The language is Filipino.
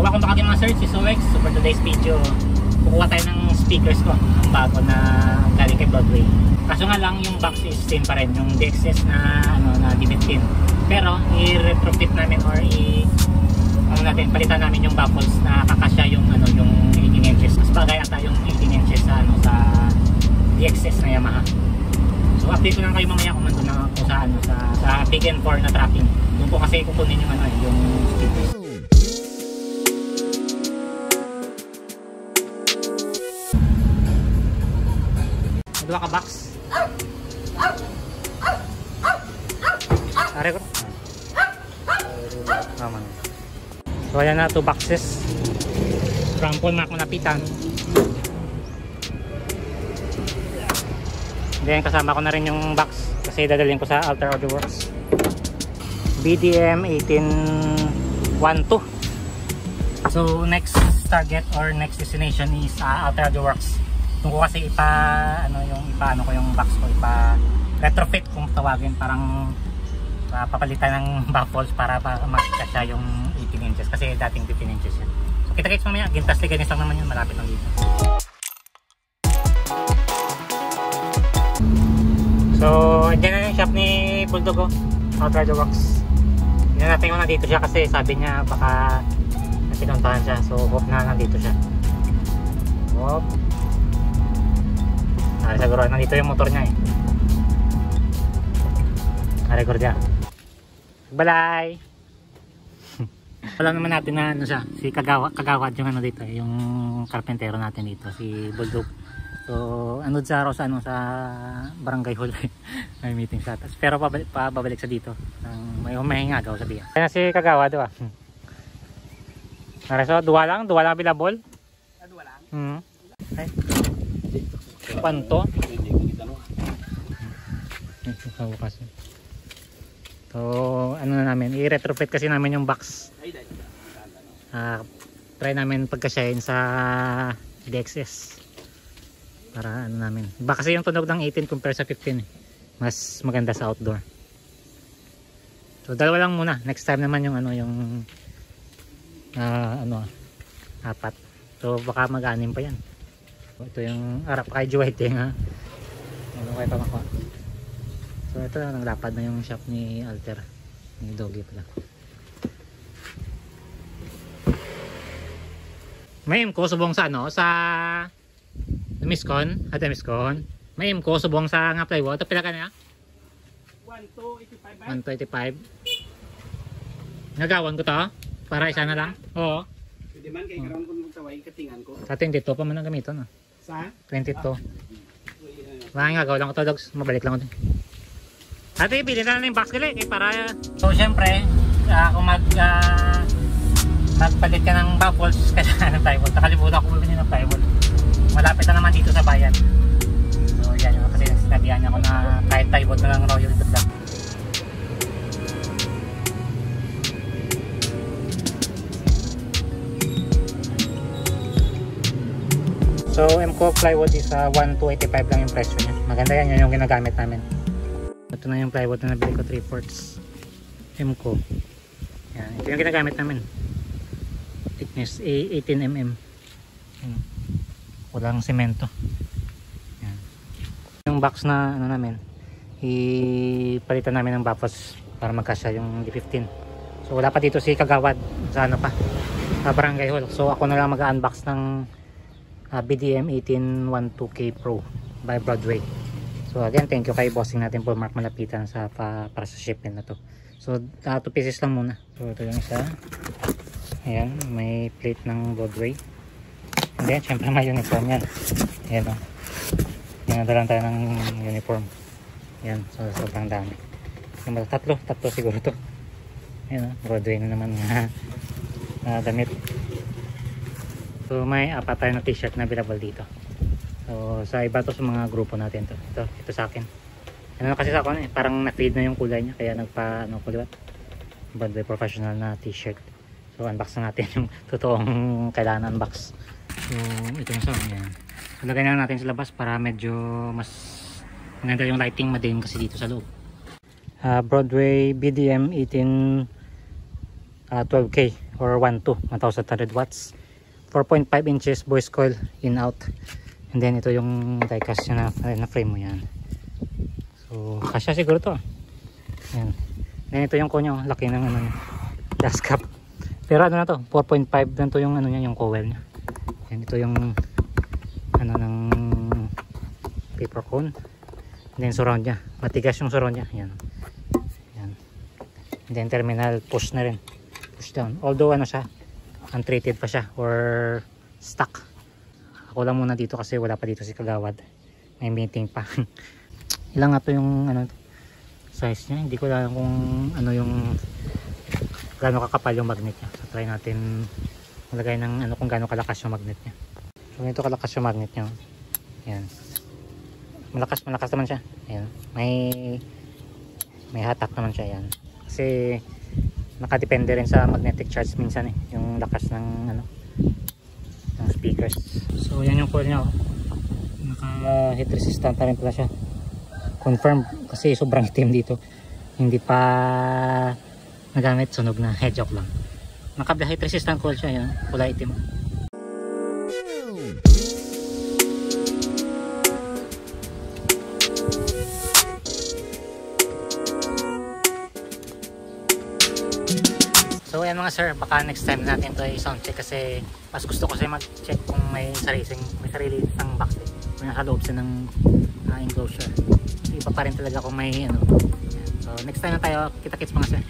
So welcome back again mga search, si Sowex. So for today's video, kukuha tayo ng speakers ko, ang bago na galing kay Broadway. Kaso nga lang yung box is same pa rin, yung DXS na na D15. Pero i-retrofit namin or palitan namin yung baffles na kakasya yung yung 18 inches. Mas bagay ata yung 18 inches sa DXS na Yamaha. So update ko lang kayo mamaya kung nandun na ako sa Big N4 na tracking. Doon po kasi kukunin yung yung speakers. Dua ka box. Are ko. Naman. So ayan na 2 boxes. Rampol mark malapitan. Then kasama ko na rin yung box kasi dadalhin ko sa Alter Audio Works. BDM 1812. So next target or next destination is Alter Audio Works. Doon ko kasi ipaano ko yung box ko, retrofit kung tawagin, parang papalitan ng baffles para makikasya yung 18 inches kasi dating 15 inches yun. So kita-kits mamaya, gintas liganis lang naman yun, malapit lang dito. So dyan na yung shop ni Bulldog, Alter Audio Works. Hindi natin kung nandito siya kasi sabi niya baka pinuntahan siya, so hope na nandito siya. Hope. Siguro nandito yung motor niya record niya. Balay. Alam naman natin na siya, si Kagawad yung dito, yung karpentero natin dito, si Bulldog. So sa barangay hall. May meeting siya. Pero pabalik sa dito. May humahinga daw sabi. Kaya si Kagawad diba? So dua lang available? Dua lang. Okay. Panto. So na namin, i-retrofit kasi namin yung box. Try namin pagkasyahin sa DXS para namin. Iba kasi yung tunog ng 18 compare sa 15 mas maganda sa outdoor. So dalawa lang muna, next time naman yung apat. So baka mag-anim pa yan. Ito yung harap kay Juwete nga. Kayo pa makuha. So ito naglapad na yung shop ni Alter, ni Doggy pala. May imko subong sa sa Miskon, Miskon. May imko subong sa nga plywood. Ito pila ka na? 1,285. Nagawan ko to para isa na lang. Oo. Pwede man kay karon kun magtaway katingan ko. Sa 22 pa man ang gamiton Sa 22. Nga gawin lang ko to, dogs. Mabalik lang ko din. Ate, bilhin na yung box gali para. So syempre, kung magpalit ka ng baffles kailangan ng plywood. Nakalimutan ko bumili ng plywood. Malapit na naman dito sa bayan. So yan yung kasi sinabihan niya ako na kahit plywood na lang Royal Dutlag. So MCO plywood is 1,285 lang yung presyo niya. Maganda yan, yun yung ginagamit namin. Ito na yung plywood na nabili ko, 3/4 MCO. Yan, ito yung ginagamit namin. Thickness 18 mm. Walang semento. Yan. Yung box na namin, ipalitan namin ng baffles para magkasya yung D15. So wala pa dito si Kagawad sa sa barangay hall. So ako na lang mag-unbox ng BDM 1812K Pro by Broadway. So again, thank you kay bossing natin po Mark Malapitan para sa shipment na to. So 2 pieces lang muna. So ito yung isa. Ayan, may plate ng Broadway. And then syempre may uniform yan. Ayan o. Pinadalan tayo ng uniform. Ayan, so sobrang dami. Tatlo siguro to. Ayan o, Broadway na naman na damit. So may apat tayo na t-shirt na available dito. So sa iba to sa mga grupo natin to. Ito sa akin. Kasi sa akin parang na-fade na yung kulay niya kaya kulay. Broadway professional na t-shirt. So unbox na natin yung totoong kailangan unbox. So ito yung sa akin. Lagay na natin sa labas para medyo mas maganda yung lighting madiin kasi dito sa loob. Broadway BDM 18 12K. or 1200 watts, 4.5 inches voice coil in out, and then ito yung diecast na frame mo yan. So kasya siguro to. Yan. Then ito yung kunya, laki ng ano niya, gas cap. Pero ano na to, 4.5 lang to yung ano niya, yung coil niya. Yan, ito yung ano ng paper cone. And then surround niya, matigas yung surround niya. Yan. Yan. And then terminal push na rin, push down. Although ano siya, untreated pa siya or stuck. Ako lang muna dito kasi wala pa dito si Kagawad, may meeting pa. Ilang nga to yung ano size niya, hindi ko alam kung ano yung gaano kakapal yung magnet niya. So try natin malagay ng ano kung gaano kalakas yung magnet niya. So ganito kalakas yung magnet niya. Yan. Malakas naman siya. Ayan. May hatak naman siya yan. Kasi nakadepende rin sa magnetic charge minsan yung lakas ng ano ng speakers. So yan yung coil niya, naka heat resistant na rin pala siya. Confirm kasi sobrang itim dito, hindi pa nagamit, sunog na, head joke lang. Naka heat resistant coil siya, yan, kulay itim. So ayan mga sir, baka next time natin to i-sound check kasi mas gusto ko kasi mag-check kung may sarili ng box may nasa loob siya ng enclosure. Iba pa rin talaga kung may ano. So next time na tayo, kita-kits mga sir.